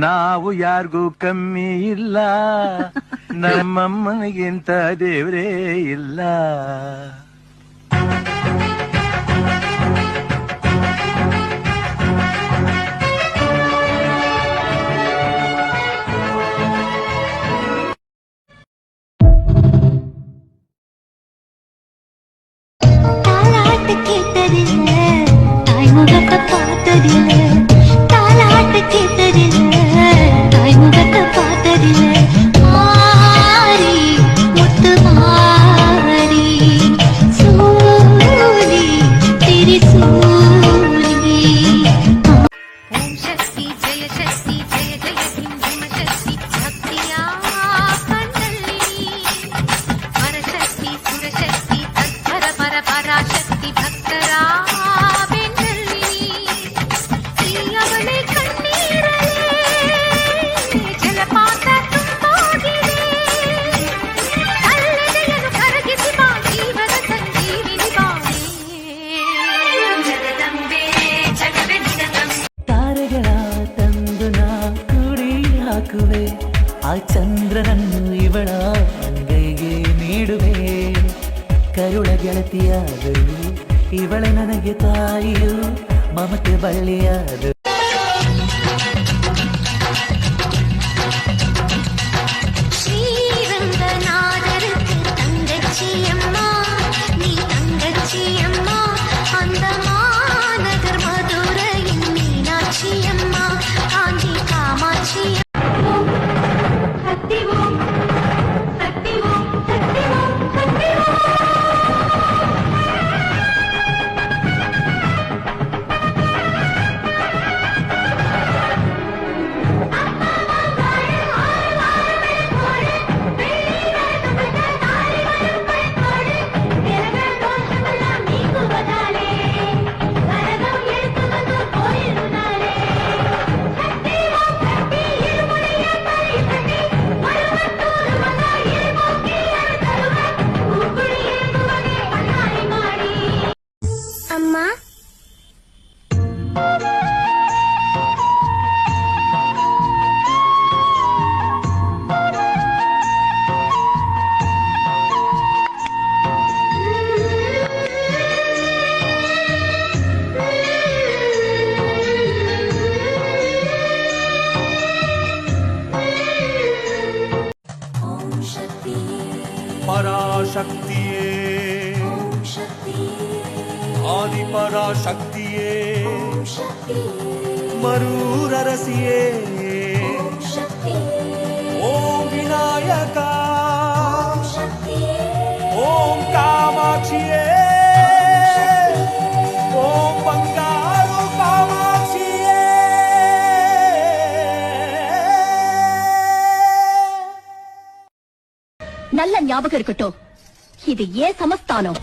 ನಾವು ಯಾರಿಗೂ ಕಮ್ಮಿ ಇಲ್ಲ, ನಮ್ಮಮ್ಮನಿಗಿಂತ ದೇವ್ರೇ ಇಲ್ಲ. ಆ ಚಂದ್ರನನ್ನು ಇವಳ ಅಂಗೈಗೆ ನೀಡುವೆ, ಕರುಳ ಗೆಳತಿಯಾದಳು ಇವಳೆ ನನಗೆ ತಾಯಿಯು, ಮಮತೆ ಬಳ್ಳಿಯಾದಳು. பராசக்தியே, ஆதி பராசக்தியே, மரூரரசியே, ஓம் விநாயகா, ஓம் காமாட்சியே, ஓம் பங்காரு காமாட்சியே. நல்ல ஞாபகம் இருக்கட்டும், இது ஏன் சமஸ்தானம்.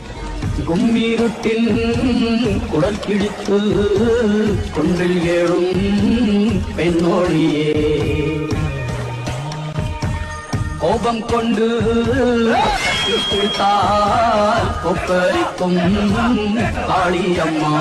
கும்மீருட்டில் குடல் கிழித்து கொன்றில் ஏழும் பெண்ணோடியே, கோபம் கொண்டு பிடித்தால் கொப்பரிக்கும் காளியம்மா.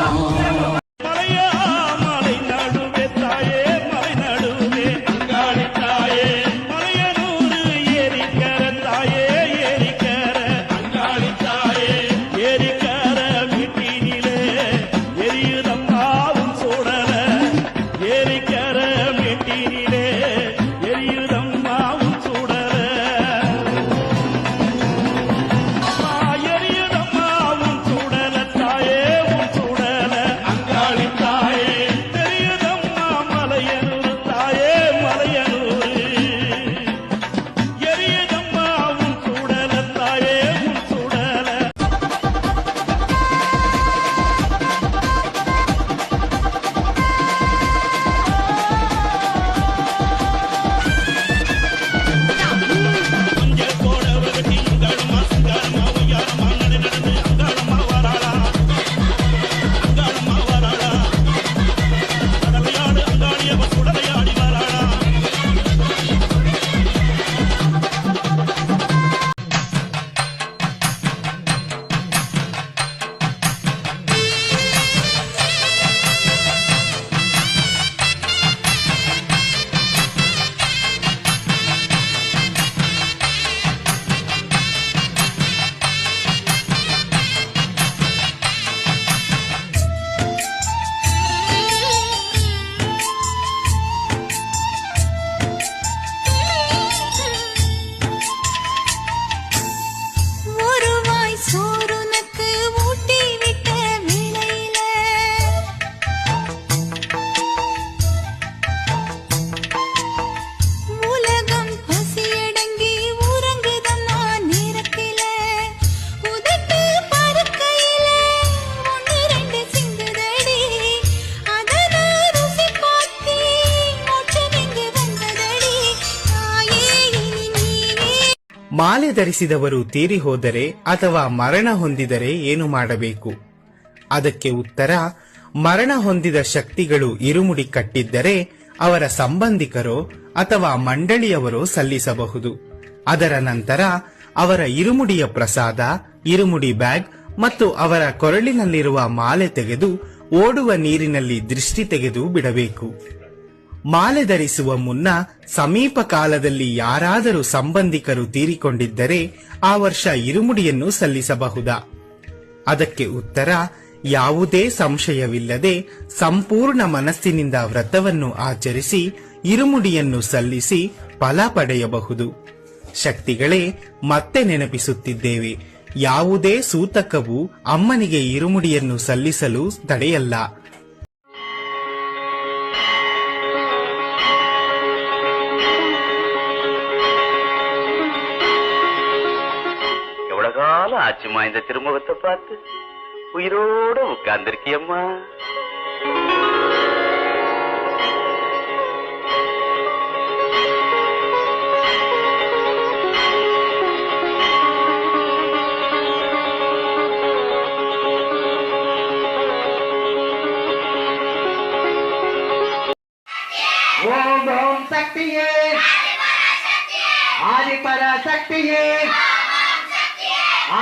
ಮಾಲೆ ಧರಿಸಿದವರು ತೀರಿ ಹೋದರೆ ಅಥವಾ ಮರಣ ಹೊಂದಿದರೆ ಏನು ಮಾಡಬೇಕು? ಅದಕ್ಕೆ ಉತ್ತರ, ಮರಣ ಹೊಂದಿದ ಶಕ್ತಿಗಳು ಇರುಮುಡಿ ಕಟ್ಟಿದ್ದರೆ ಅವರ ಸಂಬಂಧಿಕರೋ ಅಥವಾ ಮಂಡಳಿಯವರೋ ಸಲ್ಲಿಸಬಹುದು. ಅದರ ನಂತರ ಅವರ ಇರುಮುಡಿಯ ಪ್ರಸಾದ, ಇರುಮುಡಿ ಬ್ಯಾಗ್ ಮತ್ತು ಅವರ ಕೊರಳಿನಲ್ಲಿರುವ ಮಾಲೆ ತೆಗೆದು ಓಡುವ ನೀರಿನಲ್ಲಿ ದೃಷ್ಟಿ ತೆಗೆದು ಬಿಡಬೇಕು. ಮಾಲೆ ಧರಿಸುವ ಮುನ್ನ ಸಮೀಪ ಕಾಲದಲ್ಲಿ ಯಾರಾದರೂ ಸಂಬಂಧಿಕರು ತೀರಿಕೊಂಡಿದ್ದರೆ ಆ ವರ್ಷ ಇರುಮುಡಿಯನ್ನು ಸಲ್ಲಿಸಬಹುದಾ? ಅದಕ್ಕೆ ಉತ್ತರ, ಯಾವುದೇ ಸಂಶಯವಿಲ್ಲದೆ ಸಂಪೂರ್ಣ ಮನಸ್ಸಿನಿಂದ ವ್ರತವನ್ನು ಆಚರಿಸಿ ಇರುಮುಡಿಯನ್ನು ಸಲ್ಲಿಸಿ ಫಲ ಪಡೆಯಬಹುದು. ಶಕ್ತಿಗಳೇ, ಮತ್ತೆ ನೆನಪಿಸುತ್ತಿದ್ದೇವೆ, ಯಾವುದೇ ಸೂತಕವು ಅಮ್ಮನಿಗೆ ಇರುಮುಡಿಯನ್ನು ಸಲ್ಲಿಸಲು ತಡೆಯಲ್ಲ. எவ்வளவு காலம் ஆச்சுமா இந்த திருமுகத்தை பார்த்து? உயிரோட உட்கார்ந்திருக்கியம்மா. ஓம் ஓம் சக்தியே ஆதிபராசக்தியே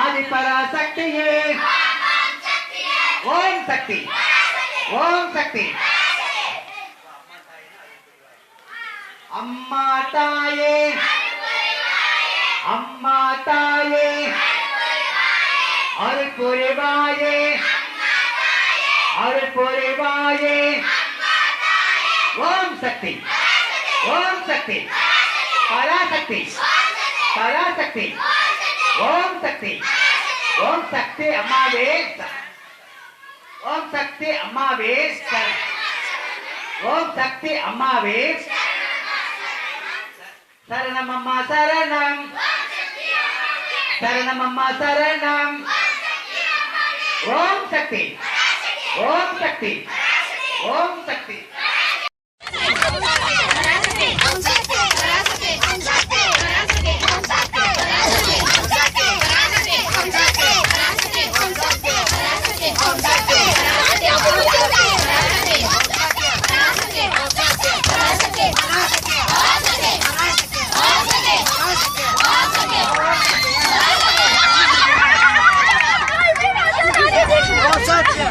ஆதிபராசக்தியே ஓம் சக்தி ஓம் சக்தி. அம்மா தாயே அம்மா தாயே அருள் புரிவாயே அருள் புரிவாயே. ஓம் சக்தி ஓம் சக்தி பராசக்தி பராசக்தி. ஓம் சக்தி ஓம் சக்தி அம்மாவே ஓம் சக்தி அம்மாவே ஓம் சக்தி அம்மாவே சரணம் அம்மா சரணம் சரணம் அம்மா சரணம். ஓம் சக்தி ஓம் சக்தி ஓம் சக்தி. Osatya!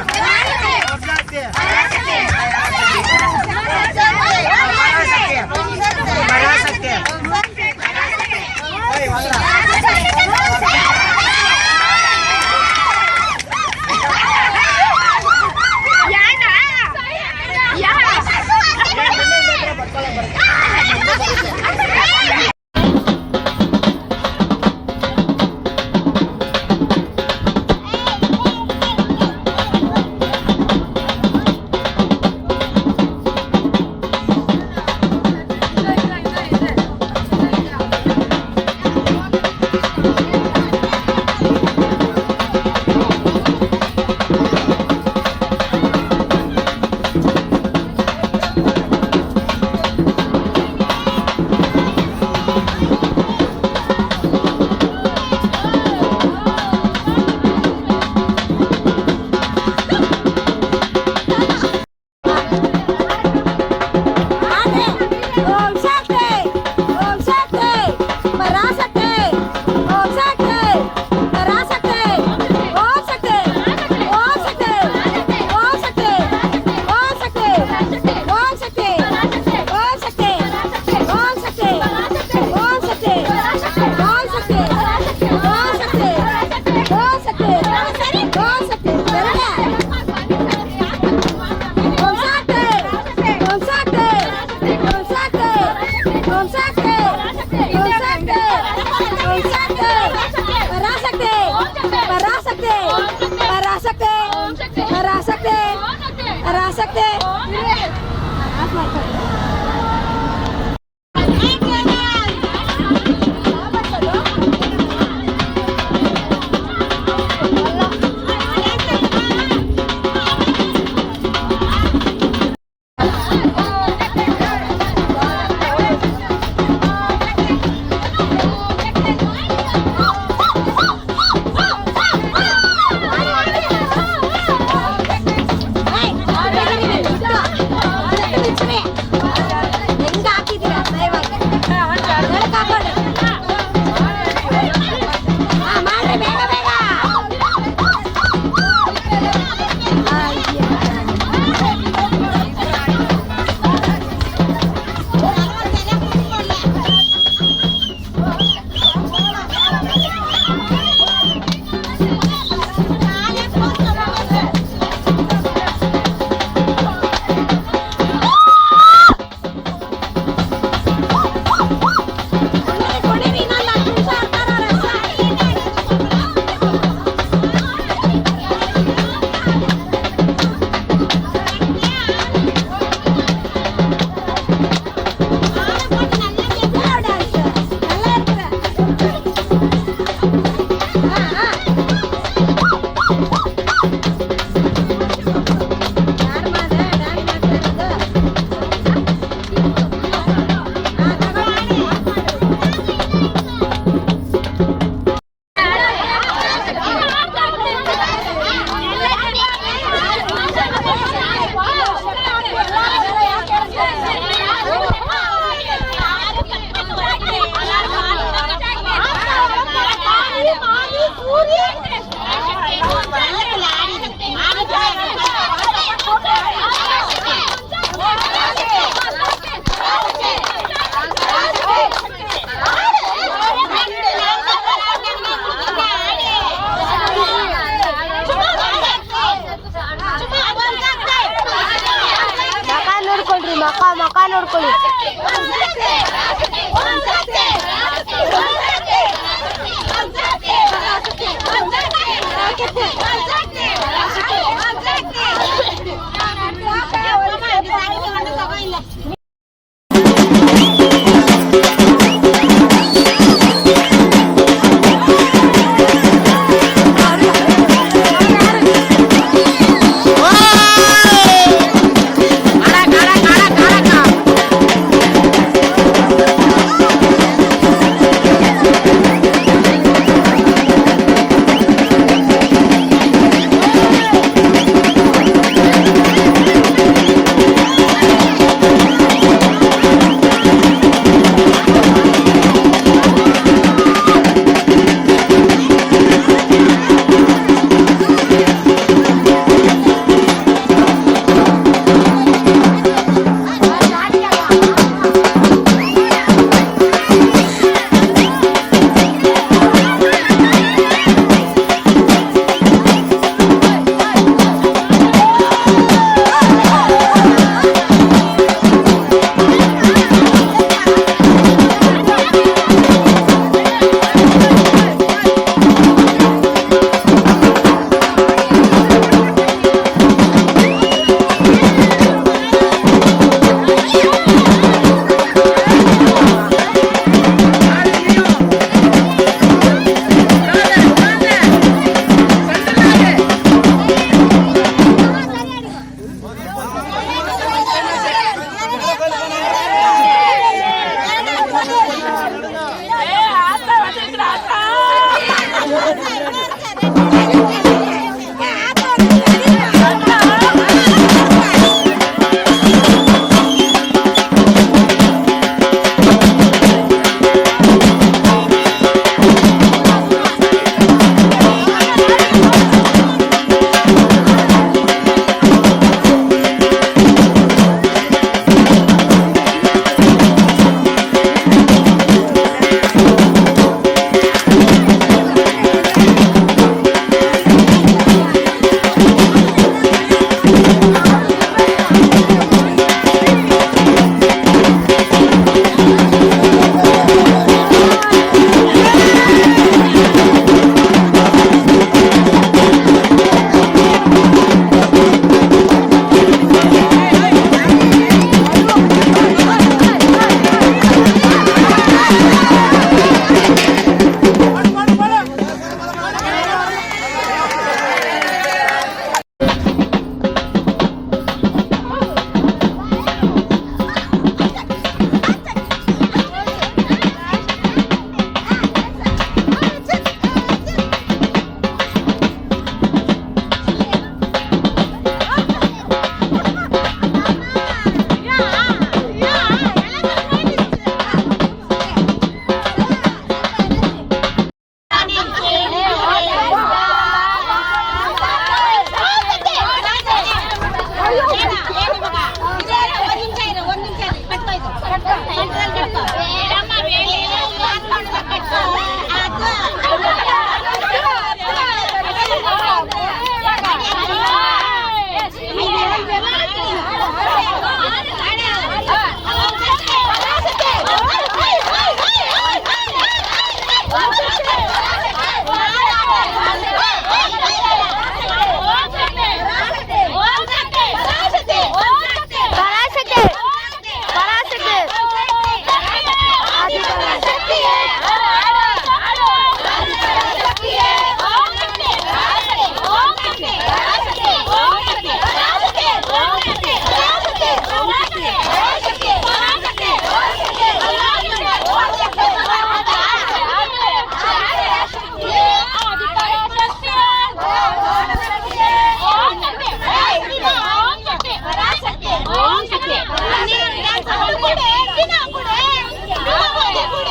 Oke.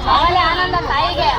ಅವಳ ಆನಂದ ತಾಯಿಗೆ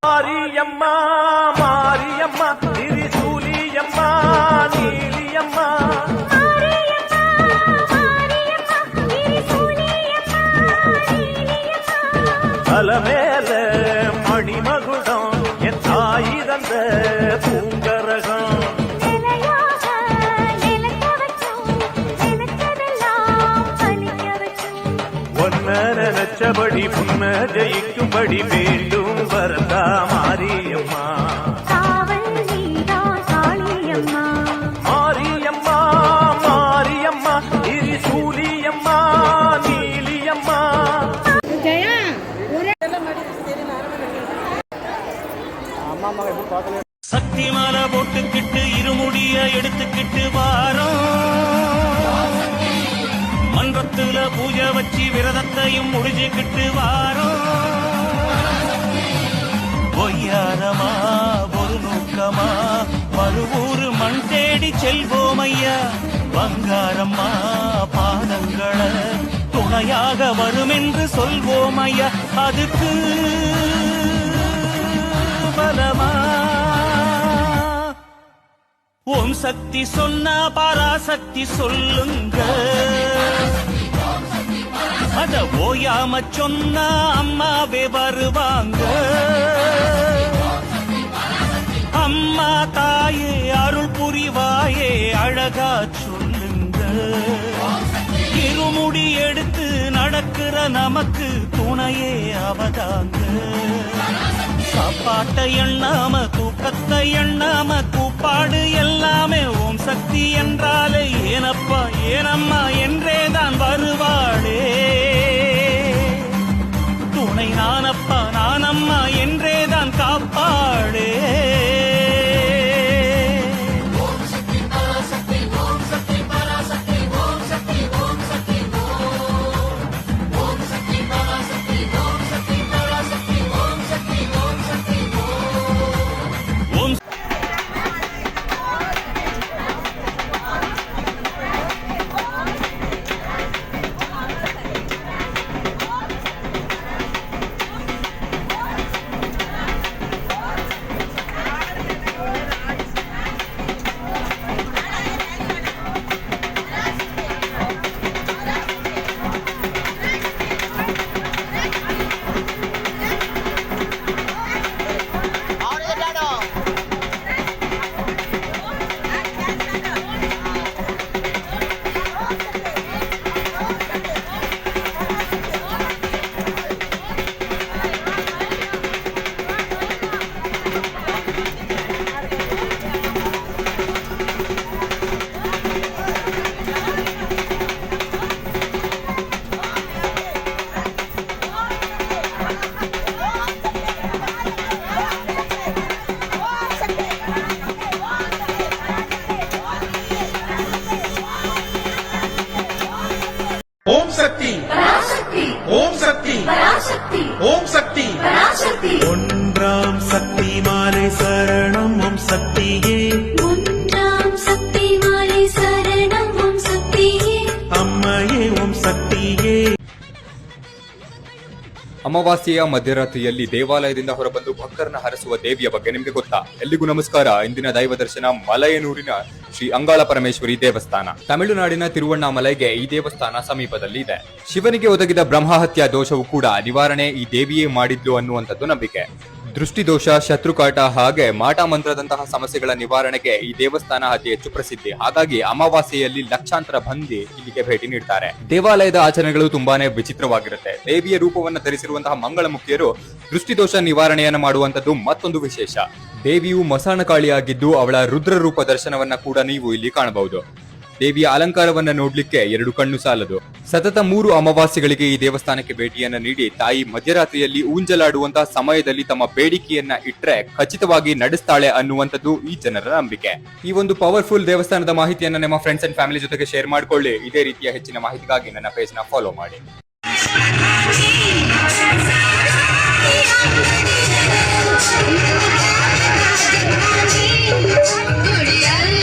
மாரியம்மா மாரியம்மா திரிசூலியம்மா நீலியம்மா தலமேல மணிமகுடம் என் தாய் தந்த பூங்கரகம் ஒன்ன நினைச்சபடி புன்ன ஜெயிக்கும்படி வேண்டும் வரதா மாரியம்மா மாரியம்மா மாரியம்மா திரிசூலியம்மா நீலியம்மா சக்தி மாலை போட்டுக்கிட்டு இருமுடிய எடுத்துக்கிட்டு வாரோம் மன்றத்துல பூஜை வச்சு விரதத்தையும் முடிஞ்சுக்கிட்டு வாரோம் பொய்யாரமா ஒரு நூக்கமா மறுவூரு மண் தேடி செல்வோம் ஐயா பங்காரம்மா பாதங்களை துணையாக வரும் என்று சொல்வோம் ஐயா அதுக்கு பலமா ஓம் சக்தி சொன்னா பராசக்தி சொல்லுங்க அத ஓயாம சொன்னா அம்மாவே வருவாங்க அம்மா தாயே அருள் புரிவாயே அழகா சொல்லுங்க இருமுடி எடுத்து நடக்கிற நமக்கு துணையே அவதாங்க சாப்பாட்டை எண்ணாம தூக்கத்தை எண்ணாம கூப்பாடு எல்லாமே ஓம் சக்தி என்றாலே ஏனப்பா ஏனம்மா என்றே தான் வருவாளே துணை நானப்பா நானம்மா என்றே தான் காப்பாளே ஓம் சக்தி ஒன்றாம் சக்தி மாலை சரணம் ஓம் சக்தியே அம்மையே ஓம் சக்தியே. ಅಮಾವಾಸ್ಯೆಯ ಮಧ್ಯರಾತ್ರಿಯಲ್ಲಿ ದೇವಾಲಯದಿಂದ ಹೊರಬಂದು ಭಕ್ತರನ್ನ ಹರಸುವ ದೇವಿಯ ಬಗ್ಗೆ ನಿಮಗೆ ಗೊತ್ತಾ? ಎಲ್ಲಿಗೂ ನಮಸ್ಕಾರ. ಇಂದಿನ ದೈವ ದರ್ಶನ ಮಲಯನೂರಿನ ಶ್ರೀ ಅಂಗಾಳ ಪರಮೇಶ್ವರಿ ದೇವಸ್ಥಾನ. ತಮಿಳುನಾಡಿನ ತಿರುವಣ್ಣಾಮಲೈಗೆ ಈ ದೇವಸ್ಥಾನ ಸಮೀಪದಲ್ಲಿ ಇದೆ. ಶಿವನಿಗೆ ಒದಗಿದ ಬ್ರಹ್ಮಹತ್ಯಾ ದೋಷವು ಕೂಡ ನಿವಾರಣೆ ಈ ದೇವಿಯೇ ಮಾಡಿದ್ಲು ಅನ್ನುವಂಥದ್ದು ನಂಬಿಕೆ. ದೃಷ್ಟಿದೋಷ, ಶತ್ರುಕಾಟ ಹಾಗೆ ಮಾಟ ಮಂತ್ರದಂತಹ ಸಮಸ್ಯೆಗಳ ನಿವಾರಣೆಗೆ ಈ ದೇವಸ್ಥಾನ ಅತಿ ಹೆಚ್ಚು ಪ್ರಸಿದ್ಧಿ. ಹಾಗಾಗಿ ಅಮಾವಾಸ್ಯೆಯಲ್ಲಿ ಲಕ್ಷಾಂತರ ಮಂದಿ ಇಲ್ಲಿಗೆ ಭೇಟಿ ನೀಡ್ತಾರೆ. ದೇವಾಲಯದ ಆಚರಣೆಗಳು ತುಂಬಾನೇ ವಿಚಿತ್ರವಾಗಿರುತ್ತೆ. ದೇವಿಯ ರೂಪವನ್ನು ಧರಿಸಿರುವಂತಹ ಮಂಗಳಮುಖಿಯರು ದೃಷ್ಟಿದೋಷ ನಿವಾರಣೆಯನ್ನು ಮಾಡುವಂತದ್ದು ಮತ್ತೊಂದು ವಿಶೇಷ. ದೇವಿಯು ಮಸಾಣಕಾಳಿಯಾಗಿದ್ದು ಅವಳ ರುದ್ರ ರೂಪ ದರ್ಶನವನ್ನ ಕೂಡ ನೀವು ಇಲ್ಲಿ ಕಾಣಬಹುದು. ದೇವಿಯ ಅಲಂಕಾರವನ್ನ ನೋಡ್ಲಿಕ್ಕೆ 2 ಕಣ್ಣು ಸಾಲದು. ಸತತ 3 ಅಮಾವಾಸ್ಯೆಗಳಿಗೆ ಈ ದೇವಸ್ಥಾನಕ್ಕೆ ಭೇಟಿಯನ್ನ ನೀಡಿ ತಾಯಿ ಮಧ್ಯರಾತ್ರಿಯಲ್ಲಿ ಊಂಜಲಾಡುವಂತಹ ಸಮಯದಲ್ಲಿ ತಮ್ಮ ಬೇಡಿಕೆಯನ್ನ ಇಟ್ರೆ ಖಚಿತವಾಗಿ ನಡೆಸ್ತಾಳೆ ಅನ್ನುವಂಥದ್ದು ಈ ಜನರ ನಂಬಿಕೆ. ಈ ಒಂದು ಪವರ್ಫುಲ್ ದೇವಸ್ಥಾನದ ಮಾಹಿತಿಯನ್ನ ನಿಮ್ಮ ಫ್ರೆಂಡ್ಸ್ ಅಂಡ್ ಫ್ಯಾಮಿಲಿ ಜೊತೆಗೆ ಶೇರ್ ಮಾಡ್ಕೊಳ್ಳಿ. ಇದೇ ರೀತಿಯ ಹೆಚ್ಚಿನ ಮಾಹಿತಿಗಾಗಿ ನನ್ನ ಪೇಜ್ ನ ಫಾಲೋ ಮಾಡಿ. ಗುಡಿಯಲ್ಲಿ